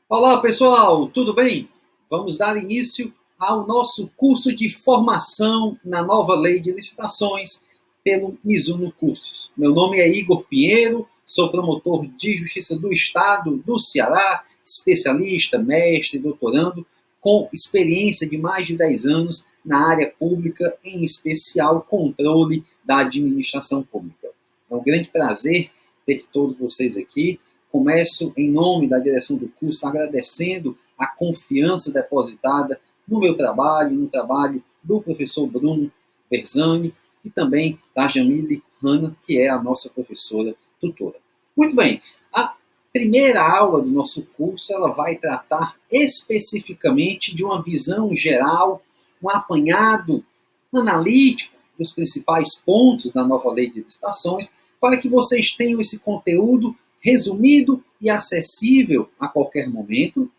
Olá, pessoal, tudo bem? Vamos dar início ao nosso curso de formação na nova lei de licitações pelo Mizuno Cursos. Meu nome é Igor Pinheiro, sou promotor de Justiça do Estado do Ceará, especialista, mestre, doutorando, com experiência de mais de 10 anos na área pública, em especial controle da administração pública. É um grande prazer ter todos vocês aqui. Começo, em nome da direção do curso, agradecendo a confiança depositada no meu trabalho, no trabalho do professor Bruno Berzani e também da Jamile Hanna, que é a nossa professora tutora. Muito bem, a primeira aula do nosso curso ela vai tratar especificamente de uma visão geral, um apanhado analítico dos principais pontos da nova lei de licitações, para que vocês tenham esse conteúdo resumido e acessível a qualquer momento,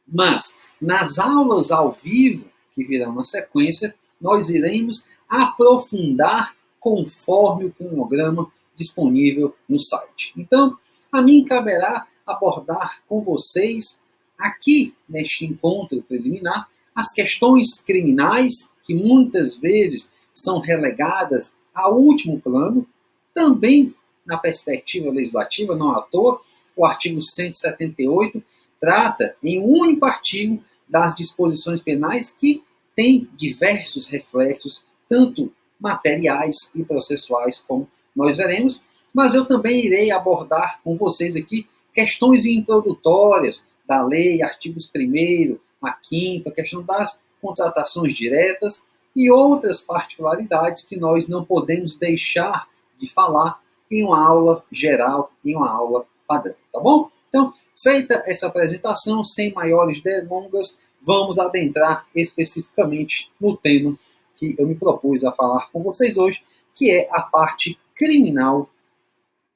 mas nas aulas ao vivo, que virão na sequência, nós iremos aprofundar conforme o cronograma disponível no site. Então, a mim caberá abordar com vocês, aqui neste encontro preliminar, as questões criminais, que muitas vezes são relegadas ao último plano, também na perspectiva legislativa, não à toa, o artigo 178 trata em um único artigo das disposições penais que tem diversos reflexos, tanto materiais e processuais, como nós veremos, mas eu também irei abordar com vocês aqui questões introdutórias da lei, artigos 1º a 5º, a questão das contratações diretas e outras particularidades que nós não podemos deixar de falar em uma aula geral, em uma aula padrão, tá bom? Então, feita essa apresentação, sem maiores delongas, vamos adentrar especificamente no tema que eu me propus a falar com vocês hoje, que é a parte criminal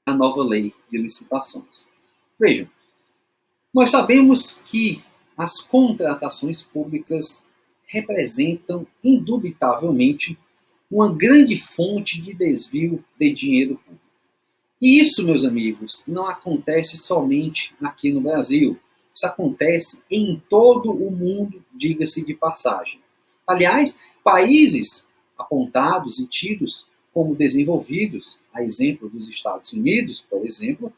da nova lei de licitações. Vejam, nós sabemos que as contratações públicas representam, indubitavelmente, uma grande fonte de desvio de dinheiro público. E isso, meus amigos, não acontece somente aqui no Brasil. Isso acontece em todo o mundo, diga-se de passagem. Aliás, países apontados e tidos como desenvolvidos, a exemplo dos Estados Unidos, por exemplo,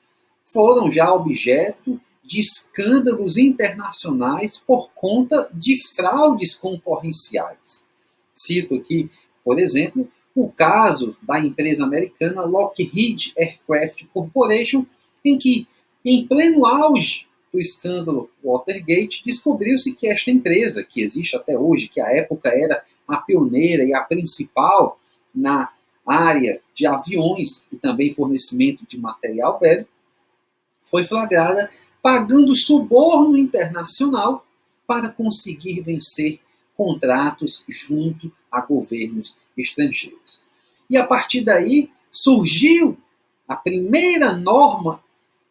foram já objeto de escândalos internacionais por conta de fraudes concorrenciais. Cito aqui, por exemplo, o caso da empresa americana Lockheed Aircraft Corporation, em que, em pleno auge do escândalo Watergate, descobriu-se que esta empresa, que existe até hoje, que à época era a pioneira e a principal na área de aviões e também fornecimento de material bélico, foi flagrada pagando suborno internacional para conseguir vencer contratos junto a governos estrangeiros. E a partir daí surgiu a primeira norma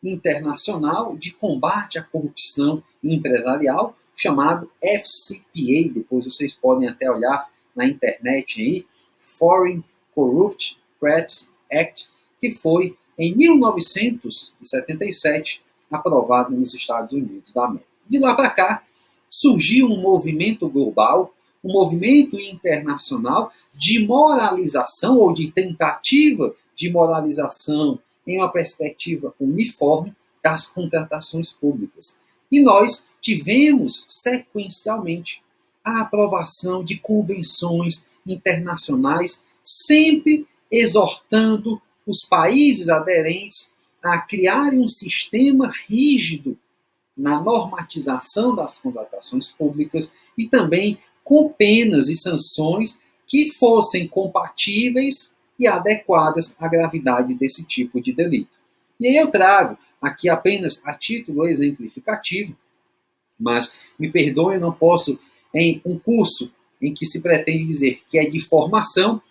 internacional de combate à corrupção empresarial, chamado FCPA, depois vocês podem até olhar na internet aí, Foreign Corrupt Practices Act, que foi em 1977 aprovado nos Estados Unidos da América. De lá para cá, surgiu um movimento global, um movimento internacional de moralização ou de tentativa de moralização em uma perspectiva uniforme das contratações públicas. E nós tivemos sequencialmente a aprovação de convenções internacionais, sempre exortando os países aderentes a criarem um sistema rígido na normatização das contratações públicas e também com penas e sanções que fossem compatíveis e adequadas à gravidade desse tipo de delito. E aí eu trago aqui apenas a título exemplificativo, mas me perdoem, eu não posso, em um curso em que se pretende dizer que é de formação,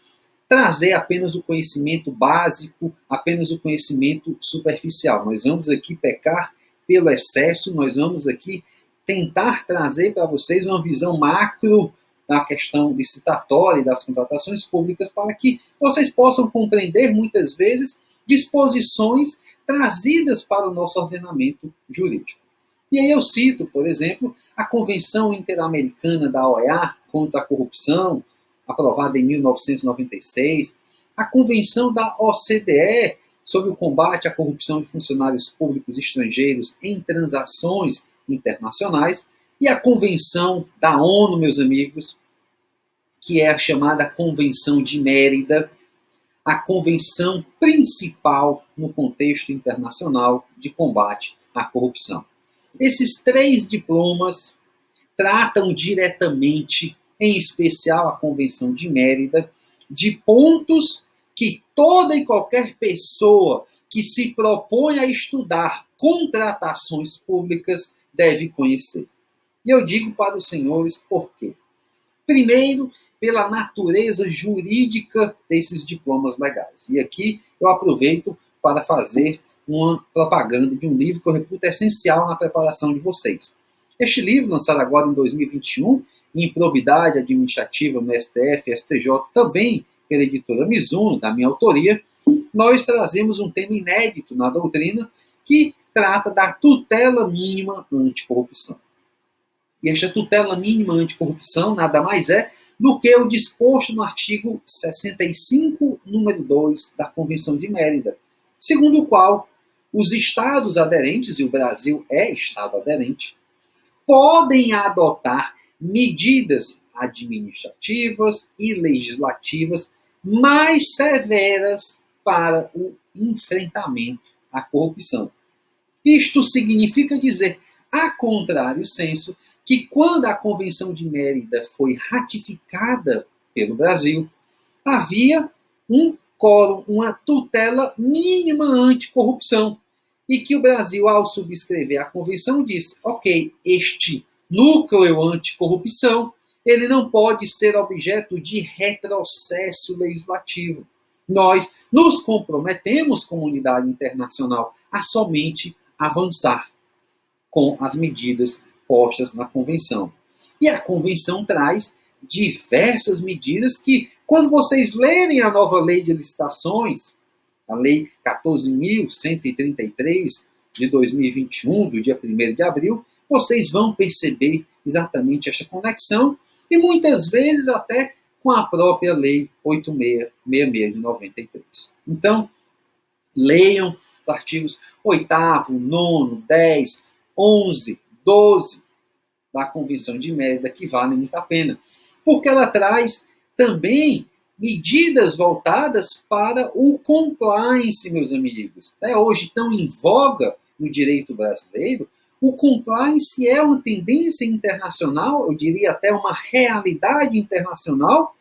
trazer apenas o conhecimento básico, apenas o conhecimento superficial. Nós vamos aqui pecar pelo excesso, nós vamos aqui tentar trazer para vocês uma visão macro da questão licitatória e das contratações públicas para que vocês possam compreender, muitas vezes, disposições trazidas para o nosso ordenamento jurídico. E aí eu cito, por exemplo, a Convenção Interamericana da OEA contra a Corrupção, aprovada em 1996, a Convenção da OCDE sobre o combate à corrupção de funcionários públicos estrangeiros em transações internacionais, e a Convenção da ONU, meus amigos, que é a chamada Convenção de Mérida, a convenção principal no contexto internacional de combate à corrupção. Esses 3 diplomas tratam diretamente, em especial a Convenção de Mérida, de pontos que toda e qualquer pessoa que se propõe a estudar contratações públicas deve conhecer. E eu digo para os senhores por quê. Primeiro, pela natureza jurídica desses diplomas legais. E aqui eu aproveito para fazer uma propaganda de um livro que eu reputo essencial na preparação de vocês. Este livro, lançado agora em 2021, em Improbidade Administrativa no STF e STJ, também pela editora Mizuno, da minha autoria, nós trazemos um tema inédito na doutrina que trata da tutela mínima anticorrupção. E esta tutela mínima anticorrupção nada mais é do que o disposto no artigo 65, número 2 da Convenção de Mérida, segundo o qual os estados aderentes, e o Brasil é estado aderente, podem adotar medidas administrativas e legislativas mais severas para o enfrentamento à corrupção. Isto significa dizer, a contrário senso, que quando a Convenção de Mérida foi ratificada pelo Brasil, havia um quórum, uma tutela mínima anticorrupção, e que o Brasil, ao subscrever a convenção, disse, ok, este núcleo anticorrupção, ele não pode ser objeto de retrocesso legislativo. Nós nos comprometemos, comunidade internacional, a somente avançar com as medidas postas na convenção. E a convenção traz diversas medidas que, quando vocês lerem a nova lei de licitações, a lei 14.133 de 2021, do dia 1º de abril, vocês vão perceber exatamente esta conexão e muitas vezes até com a própria lei 8666 de 93. Então, leiam os artigos 8º, 9º, 10, 11, 12 da Convenção de Mérida, que valem muito a pena, porque ela traz também medidas voltadas para o compliance, meus amigos. Hoje, tão em voga no direito brasileiro, o compliance é uma tendência internacional, eu diria até uma realidade internacional,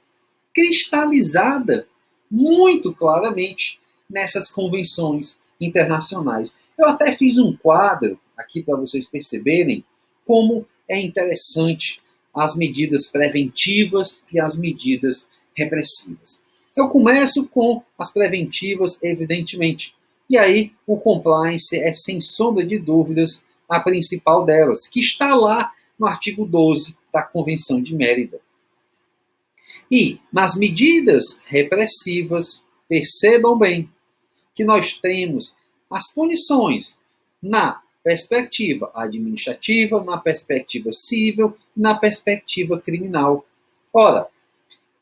cristalizada muito claramente nessas convenções internacionais. Eu até fiz um quadro aqui para vocês perceberem como é interessante as medidas preventivas e as medidas repressivas. Eu começo com as preventivas, evidentemente. E aí o compliance é, sem sombra de dúvidas, a principal delas, que está lá no artigo 12 da Convenção de Mérida. E nas medidas repressivas, percebam bem que nós temos as punições na perspectiva administrativa, na perspectiva civil, na perspectiva criminal. Ora,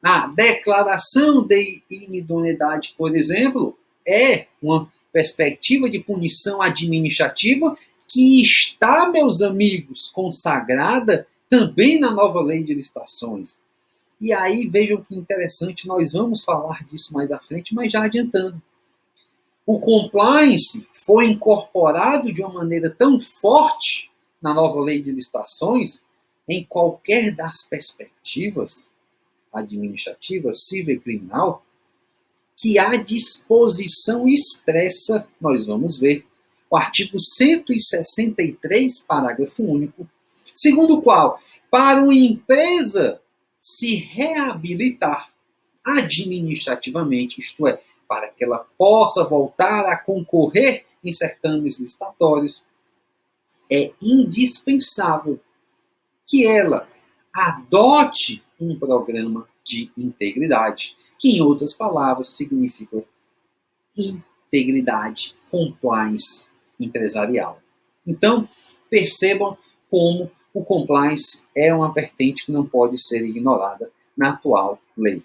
a declaração de inidoneidade, por exemplo, é uma perspectiva de punição administrativa que está, meus amigos, consagrada também na nova lei de licitações. E aí, vejam que interessante, nós vamos falar disso mais à frente, mas já adiantando. O compliance foi incorporado de uma maneira tão forte na nova lei de licitações, em qualquer das perspectivas, administrativa, civil e criminal, que há disposição expressa, nós vamos ver, o artigo 163, parágrafo único, segundo o qual, para uma empresa se reabilitar administrativamente, isto é, para que ela possa voltar a concorrer em certames licitatórios, é indispensável que ela adote um programa de integridade, que, em outras palavras, significa integridade, compliance empresarial. Então, Percebam como o compliance é uma vertente que não pode ser ignorada na atual lei.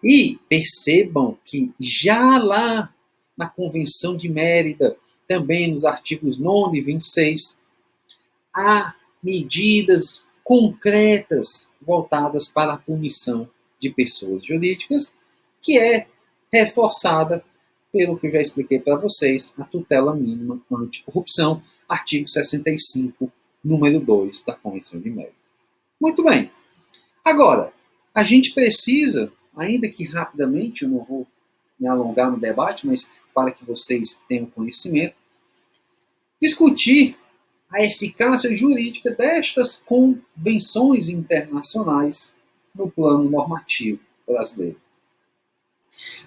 E percebam que já lá na Convenção de Mérida, também nos artigos 9 e 26, há medidas concretas voltadas para a punição de pessoas jurídicas, que é reforçada pelo que eu já expliquei para vocês, a tutela mínima anticorrupção, artigo 65, número 2 da Convenção de Mérida. Muito bem. Agora, a gente precisa, ainda que rapidamente, eu não vou me alongar no debate, mas para que vocês tenham conhecimento, discutir a eficácia jurídica destas convenções internacionais no plano normativo brasileiro.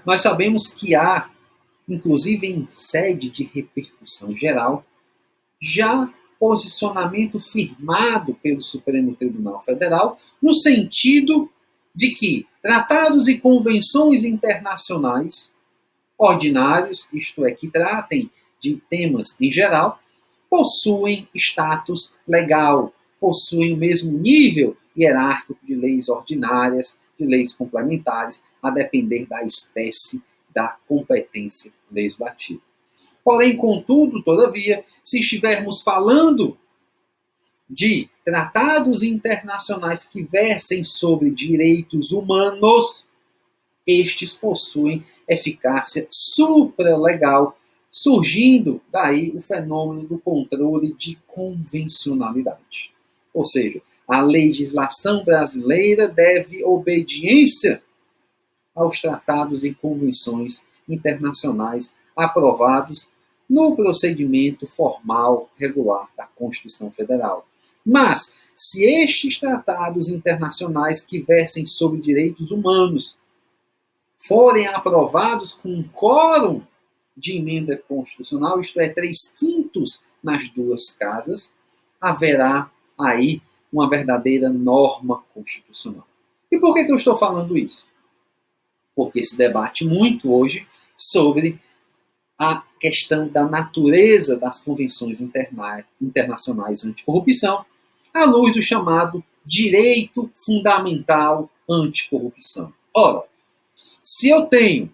Nós sabemos que há, inclusive em sede de repercussão geral, já posicionamento firmado pelo Supremo Tribunal Federal, no sentido de que tratados e convenções internacionais ordinários, isto é, que tratem de temas em geral, possuem status legal, possuem o mesmo nível hierárquico de leis ordinárias, de leis complementares, a depender da espécie da competência legislativa. Porém, contudo, todavia, se estivermos falando de tratados internacionais que versem sobre direitos humanos, estes possuem eficácia supralegal, surgindo daí o fenômeno do controle de convencionalidade. Ou seja, a legislação brasileira deve obediência aos tratados e convenções internacionais aprovados no procedimento formal regular da Constituição Federal. Mas, se estes tratados internacionais que versem sobre direitos humanos forem aprovados com um quórum de emenda constitucional, isto é, 3/5 nas duas casas, haverá aí uma verdadeira norma constitucional. E por que eu estou falando isso? Porque se debate muito hoje sobre a questão da natureza das convenções internacionais anticorrupção, à luz do chamado direito fundamental anticorrupção. Ora, se eu tenho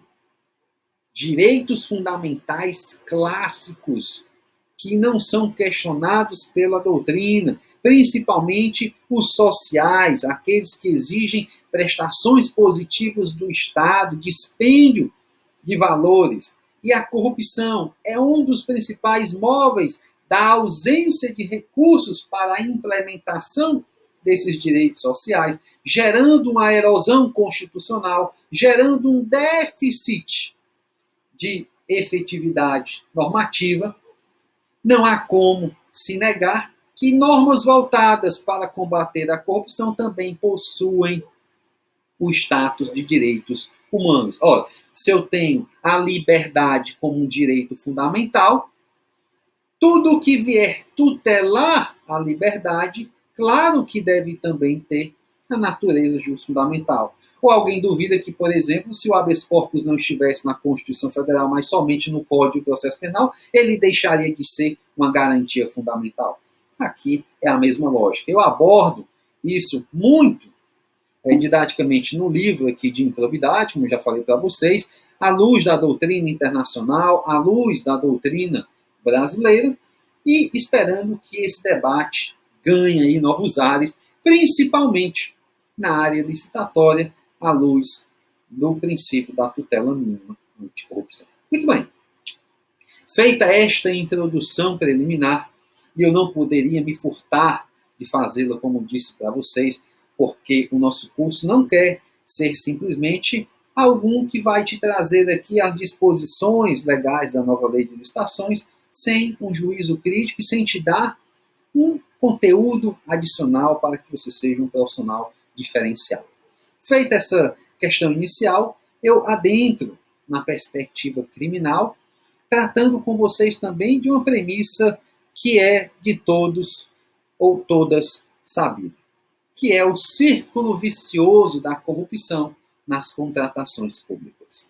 direitos fundamentais clássicos que não são questionados pela doutrina, principalmente os sociais, aqueles que exigem prestações positivas do Estado, dispêndio de valores, e a corrupção é um dos principais móveis da ausência de recursos para a implementação desses direitos sociais, gerando uma erosão constitucional, gerando um déficit de efetividade normativa, não há como se negar que normas voltadas para combater a corrupção também possuem o status de direitos humanos. Ora, se eu tenho a liberdade como um direito fundamental, tudo que vier tutelar a liberdade, claro que deve também ter a natureza fundamental. Ou alguém duvida que, por exemplo, se o habeas corpus não estivesse na Constituição Federal, mas somente no Código de Processo Penal, ele deixaria de ser uma garantia fundamental? Aqui é a mesma lógica. Eu abordo isso muito didaticamente no livro aqui de improbidade, como eu já falei para vocês, à luz da doutrina internacional, à luz da doutrina brasileira, e esperando que esse debate ganhe aí novos ares, principalmente na área licitatória, à luz do princípio da tutela mínima anticorrupção. Muito bem. Feita esta introdução preliminar, e eu não poderia me furtar de fazê-la, como disse para vocês, porque o nosso curso não quer ser simplesmente algum que vai te trazer aqui as disposições legais da nova lei de licitações sem um juízo crítico e sem te dar um conteúdo adicional para que você seja um profissional diferenciado. Feita essa questão inicial, eu adentro na perspectiva criminal, tratando com vocês também de uma premissa que é de todos ou todas sabida, que é o círculo vicioso da corrupção nas contratações públicas.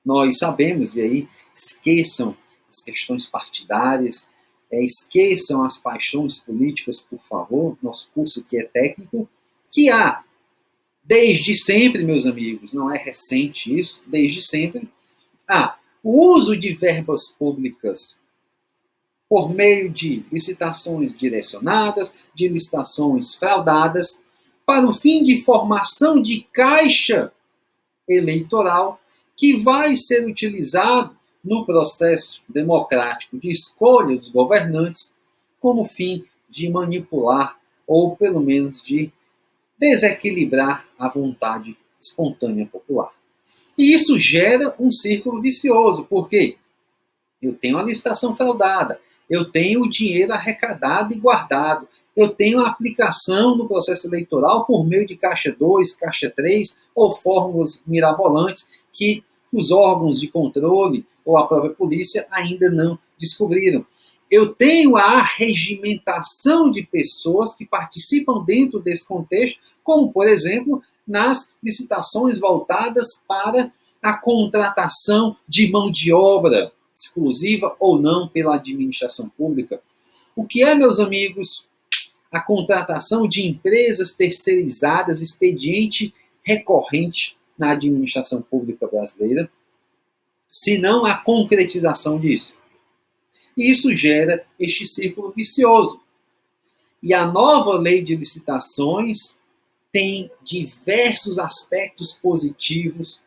Nós sabemos, e aí esqueçam as questões partidárias, esqueçam as paixões políticas, por favor, nosso curso aqui é técnico, que há, desde sempre, meus amigos, não é recente isso, desde sempre, há o uso de verbas públicas por meio de licitações direcionadas, de licitações fraudadas, para o fim de formação de caixa eleitoral que vai ser utilizado no processo democrático de escolha dos governantes como fim de manipular ou, pelo menos, de desequilibrar a vontade espontânea popular. E isso gera um círculo vicioso, porque eu tenho a licitação fraudada, eu tenho o dinheiro arrecadado e guardado, eu tenho a aplicação no processo eleitoral por meio de Caixa 2, Caixa 3 ou fórmulas mirabolantes que os órgãos de controle ou a própria polícia ainda não descobriram. Eu tenho a arregimentação de pessoas que participam dentro desse contexto, como, por exemplo, nas licitações voltadas para a contratação de mão de obra, exclusiva ou não pela administração pública. O que é, meus amigos, a contratação de empresas terceirizadas, expediente recorrente na administração pública brasileira, se não a concretização disso? E isso gera este círculo vicioso. E a nova lei de licitações tem diversos aspectos positivos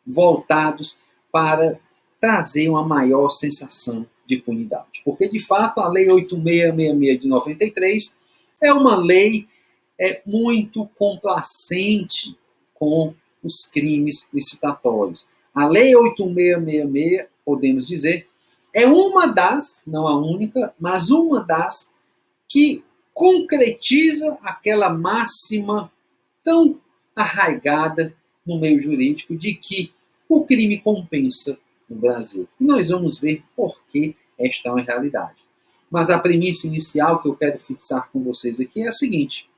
voltados para trazer uma maior sensação de impunidade. Porque, de fato, a Lei 8666 de 93 é uma lei muito complacente com os crimes licitatórios. A Lei 8666, podemos dizer, é uma das, não a única, mas uma das que concretiza aquela máxima tão arraigada no meio jurídico de que o crime compensa no Brasil. E nós vamos ver por que esta é uma realidade. Mas a premissa inicial que eu quero fixar com vocês aqui é a seguinte: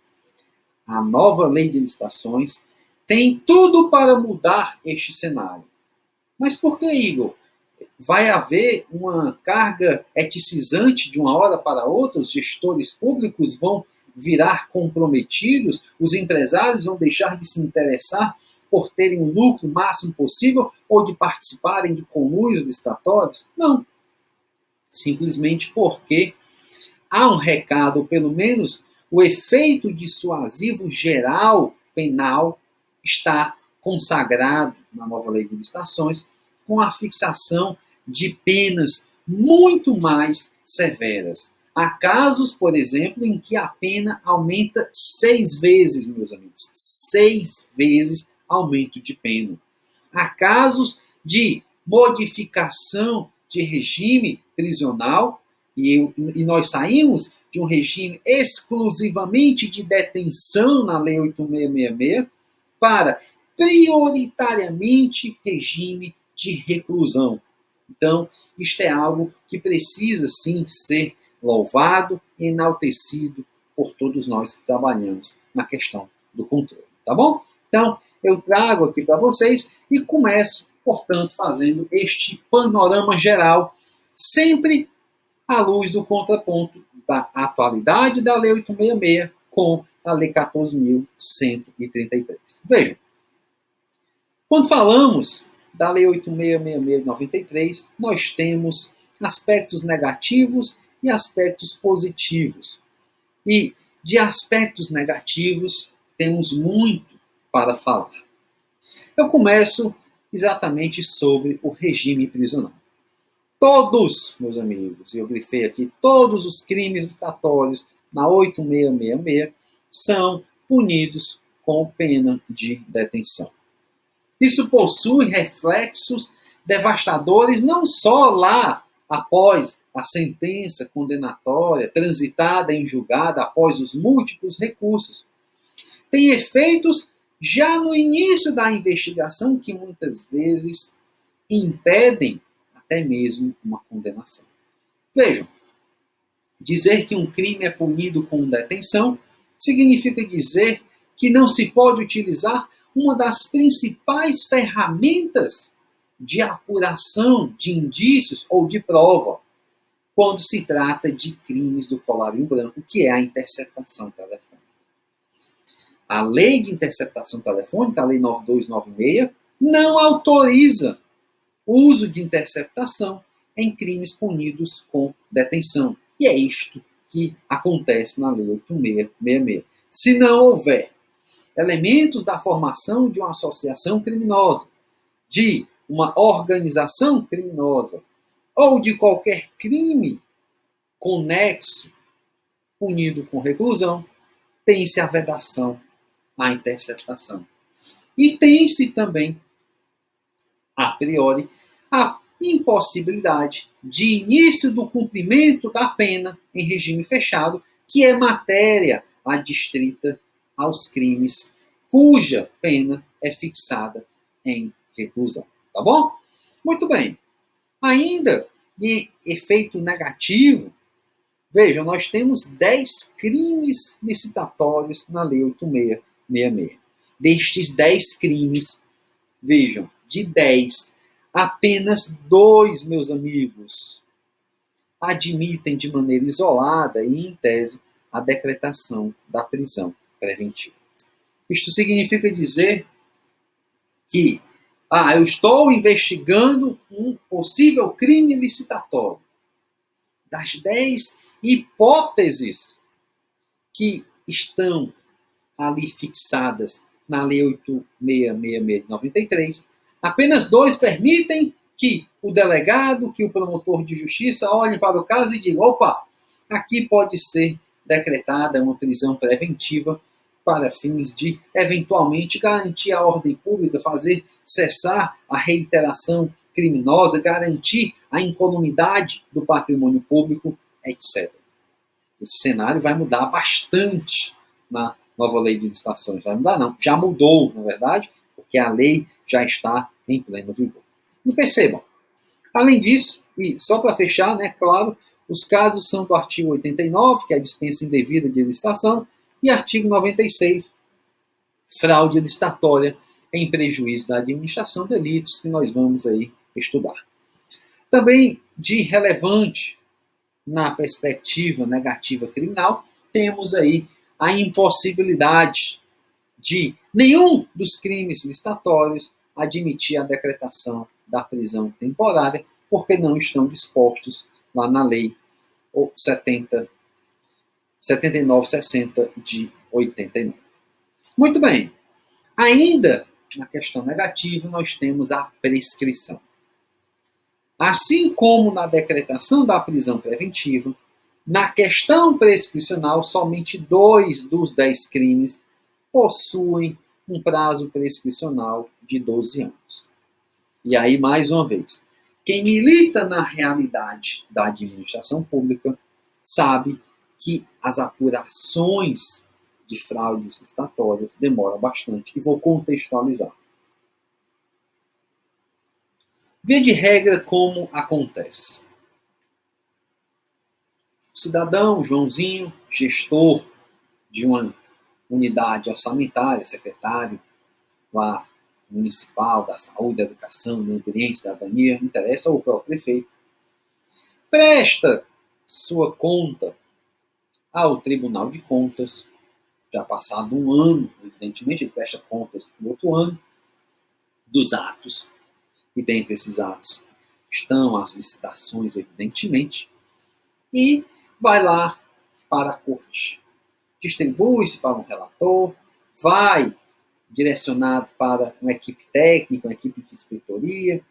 a nova lei de licitações tem tudo para mudar este cenário. Mas por que, Igor? Vai haver uma carga eticizante de uma hora para outra? Os gestores públicos vão virar comprometidos? Os empresários vão deixar de se interessar por terem o lucro máximo possível ou de participarem de conluios licitatórios? Não. Simplesmente porque há um recado, ou pelo menos o efeito dissuasivo geral penal está consagrado na nova lei de licitações com a fixação de penas muito mais severas. Há casos, por exemplo, em que a pena aumenta 6 vezes, meus amigos. 6 vezes aumento de pena. Há casos de modificação de regime prisional, e nós saímos de um regime exclusivamente de detenção na Lei 8666 para prioritariamente regime de reclusão. Então, isto é algo que precisa, sim, ser louvado e enaltecido por todos nós que trabalhamos na questão do controle. Tá bom? Então, eu trago aqui para vocês e começo, portanto, fazendo este panorama geral, sempre à luz do contraponto da atualidade da Lei 866 com a Lei 14.133. Vejam, quando falamos da Lei 8666 de 93, nós temos aspectos negativos e aspectos positivos. E de aspectos negativos, temos muito para falar. Eu começo exatamente sobre o regime prisional. Todos, meus amigos, e eu grifei aqui, todos os crimes licitatórios na 8666 são punidos com pena de detenção. Isso possui reflexos devastadores não só lá após a sentença condenatória transitada em julgado após os múltiplos recursos. Tem efeitos já no início da investigação que muitas vezes impedem até mesmo uma condenação. Vejam, dizer que um crime é punido com detenção significa dizer que não se pode utilizar uma das principais ferramentas de apuração de indícios ou de prova. quando se trata de crimes do colarinho branco, que é a interceptação telefônica. A lei de interceptação telefônica, a lei 9296, não autoriza o uso de interceptação em crimes punidos com detenção. E é isto que acontece na lei 8666. Se não houver elementos da formação de uma associação criminosa, de uma organização criminosa, ou de qualquer crime conexo punido com reclusão, tem-se a vedação à interceptação. E tem-se também, a priori, a impossibilidade de início do cumprimento da pena em regime fechado, que é matéria adstrita aos crimes cuja pena é fixada em reclusão. Tá bom? Muito bem. Ainda em efeito negativo, vejam, nós temos 10 crimes licitatórios na Lei 8666. Destes 10 crimes, vejam, de 10, apenas 2, meus amigos, admitem de maneira isolada e em tese a decretação da prisão preventiva. Isto significa dizer que eu estou investigando um possível crime licitatório. Das 10 hipóteses que estão ali fixadas na Lei 8666 de 93, apenas 2 permitem que o delegado, que o promotor de justiça olhe para o caso e diga: opa, aqui pode ser decretada uma prisão preventiva para fins de, eventualmente, garantir a ordem pública, fazer cessar a reiteração criminosa, garantir a incolumidade do patrimônio público, etc. Esse cenário vai mudar bastante na nova lei de licitações. Vai mudar não, já mudou, na verdade, porque a lei já está em pleno vigor. E percebam, além disso, e só para fechar, né, claro, os casos são do artigo 89, que é a dispensa indevida de licitação, e artigo 96, fraude licitatória em prejuízo da administração, delitos que nós vamos aí estudar. Também de relevante na perspectiva negativa criminal, temos aí a impossibilidade de nenhum dos crimes licitatórios admitir a decretação da prisão temporária, porque não estão dispostos lá na lei 7960 de 89. Muito bem. Ainda na questão negativa, nós temos a prescrição. Assim como na decretação da prisão preventiva, na questão prescricional, somente 2 dos 10 crimes possuem um prazo prescricional de 12 anos. E aí, mais uma vez, quem milita na realidade da administração pública sabe que as apurações de fraudes licitatórias demoram bastante. E vou contextualizar. Via de regra, como acontece. O cidadão, Joãozinho, gestor de uma unidade orçamentária, secretário lá municipal da saúde, da educação, do ambiente, da cidadania, não interessa, ou o próprio prefeito, presta sua conta ao Tribunal de Contas, já passado um ano, evidentemente, ele presta contas no outro ano, dos atos, e dentre esses atos estão as licitações, evidentemente, e vai lá para a corte. Distribui-se para um relator, vai direcionado para uma equipe técnica, uma equipe de inspetoria,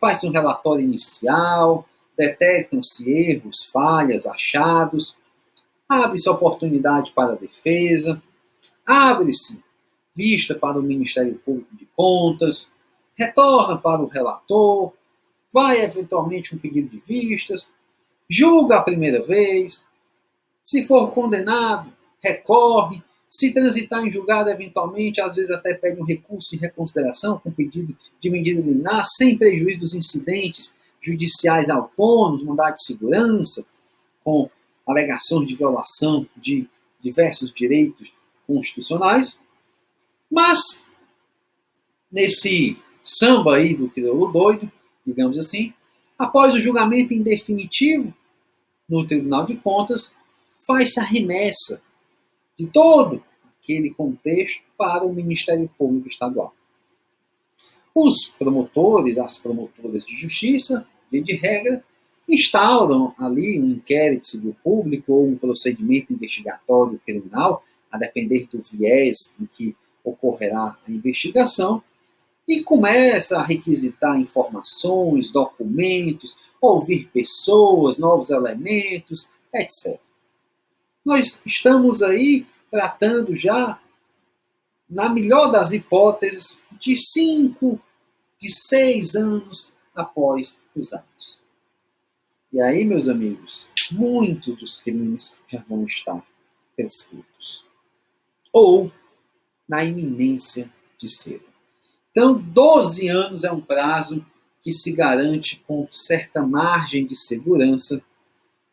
faz um relatório inicial, detectam-se erros, falhas, achados, abre-se oportunidade para a defesa, abre-se vista para o Ministério Público de Contas, retorna para o relator, vai eventualmente um pedido de vistas, julga a primeira vez, se for condenado, recorre, se transitar em julgado, eventualmente, às vezes até pede um recurso de reconsideração com pedido de medida liminar, sem prejuízo dos incidentes judiciais autônomos, mandado de segurança, com alegações de violação de diversos direitos constitucionais. Mas, nesse samba aí do crioulo doido, digamos assim, após o julgamento em definitivo, no Tribunal de Contas, faz-se a remessa de todo aquele contexto para o Ministério Público Estadual. Os promotores, as promotoras de justiça, via de regra, instauram ali um inquérito civil público ou um procedimento investigatório criminal, a depender do viés em que ocorrerá a investigação, e começa a requisitar informações, documentos, ouvir pessoas, novos elementos, etc. Nós estamos aí tratando já, na melhor das hipóteses, de 5, de 6 anos após os atos. E aí, meus amigos, muitos dos crimes já vão estar prescritos. Ou na iminência de ser. Então, 12 anos é um prazo que se garante com certa margem de segurança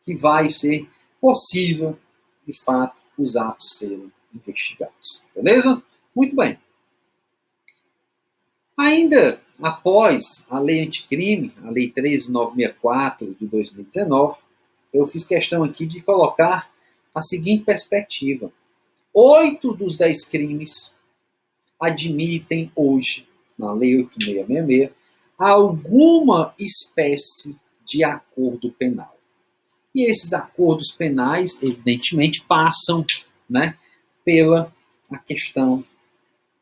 que vai ser possível, de fato, os atos serem investigados. Beleza? Muito bem. Ainda após a Lei Anticrime, a Lei 13.964 de 2019, eu fiz questão aqui de colocar a seguinte perspectiva. 8 dos 10 crimes admitem hoje, na Lei 8.666, alguma espécie de acordo penal. E esses acordos penais, evidentemente, passam, né, pela a questão,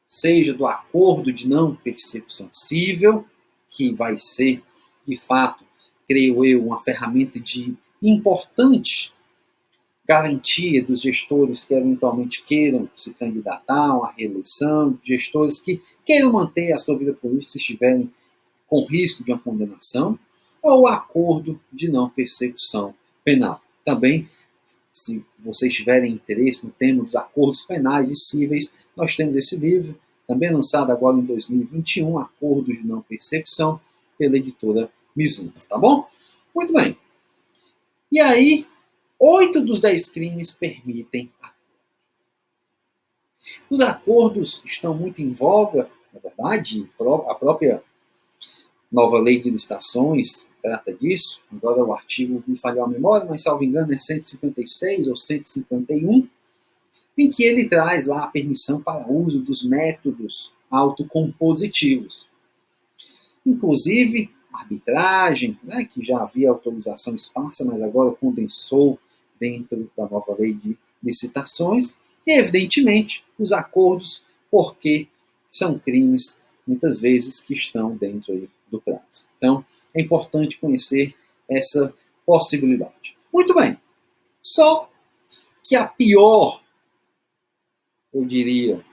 seja do acordo de não persecução cível, que vai ser, de fato, creio eu, uma ferramenta de importante garantia dos gestores que eventualmente queiram se candidatar a uma reeleição, gestores que queiram manter a sua vida política se estiverem com risco de uma condenação, ou acordo de não persecução penal. Também, se vocês tiverem interesse no tema dos acordos penais e cíveis, nós temos esse livro, também lançado agora em 2021, Acordo de Não Persecução, pela editora Mizuno, tá bom? Muito bem. E aí, 8 dos 10 crimes permitem acordo. Os acordos estão muito em voga, na verdade, a própria nova lei de licitações trata disso. Agora o artigo me falhou a memória, mas, salvo engano, é 156 ou 151, em que ele traz lá a permissão para uso dos métodos autocompositivos. Inclusive, arbitragem, né, que já havia autorização esparsa, mas agora condensou dentro da nova lei de licitações, e, evidentemente, os acordos, porque são crimes, muitas vezes, que estão dentro aí do prazo. Então, é importante conhecer essa possibilidade. Muito bem. Só que a pior, eu diria,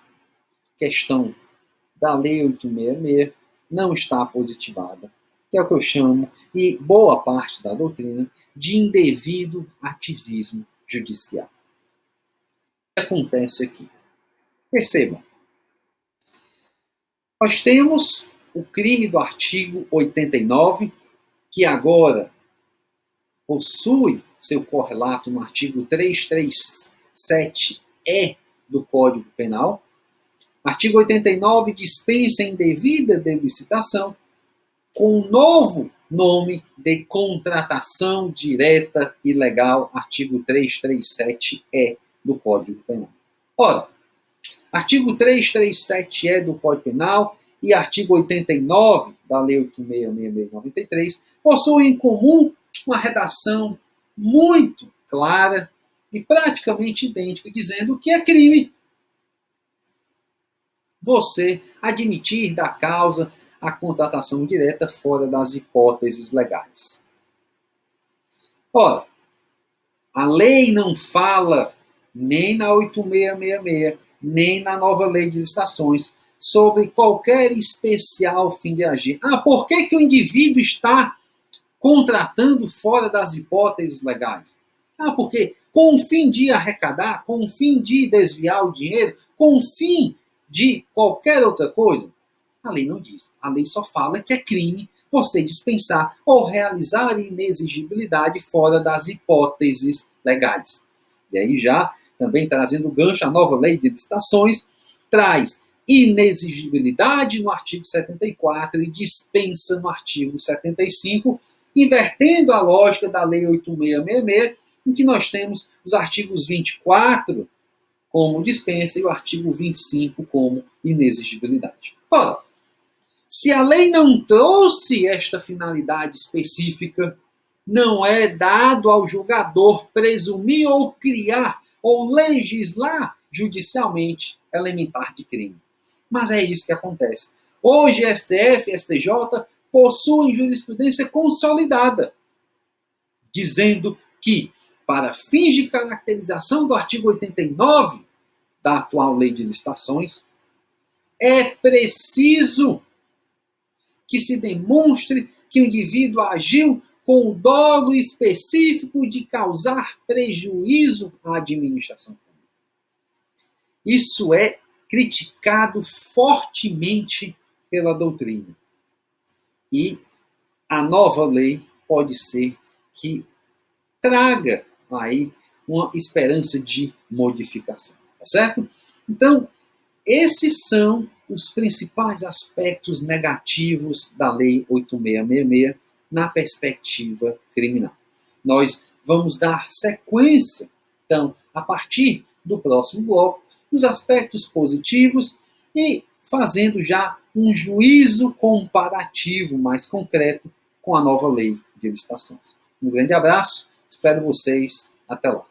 questão da Lei 866 não está positivada, que é o que eu chamo, e boa parte da doutrina, de indevido ativismo judicial. O que acontece aqui? Percebam, nós temos o crime do artigo 89, que agora possui seu correlato no artigo 337-E do Código Penal. Artigo 89 dispensa indevida delicitação com um novo nome de contratação direta ilegal, artigo 337-E do Código Penal. Ora, artigo 337-E do Código Penal e artigo 89 da Lei 8.666/93 possuem em comum uma redação muito clara e praticamente idêntica, dizendo que é crime você admitir da causa a contratação direta fora das hipóteses legais. Ora, a lei não fala, nem na 8.666, nem na nova lei de licitações, sobre qualquer especial fim de agir. Por que o indivíduo está contratando fora das hipóteses legais? Porque com o fim de arrecadar, com o fim de desviar o dinheiro, com o fim de qualquer outra coisa? A lei não diz. A lei só fala que é crime você dispensar ou realizar inexigibilidade fora das hipóteses legais. E aí já, também trazendo gancho, a nova lei de licitações traz inexigibilidade no artigo 74 e dispensa no artigo 75, invertendo a lógica da Lei 8666, em que nós temos os artigos 24 como dispensa e o artigo 25 como inexigibilidade. Ora, se a lei não trouxe esta finalidade específica, não é dado ao julgador presumir ou criar ou legislar judicialmente elementar de crime. Mas é isso que acontece. Hoje, STF e STJ possuem jurisprudência consolidada, dizendo que, para fins de caracterização do artigo 89 da atual Lei de Licitações, é preciso que se demonstre que o indivíduo agiu com o dolo específico de causar prejuízo à administração pública. Isso é criticado fortemente pela doutrina. E a nova lei pode ser que traga aí uma esperança de modificação, tá certo? Então, esses são os principais aspectos negativos da Lei 8666 na perspectiva criminal. Nós vamos dar sequência, então, a partir do próximo bloco, nos aspectos positivos e fazendo já um juízo comparativo mais concreto com a nova Lei de Licitações. Um grande abraço, espero vocês, até lá.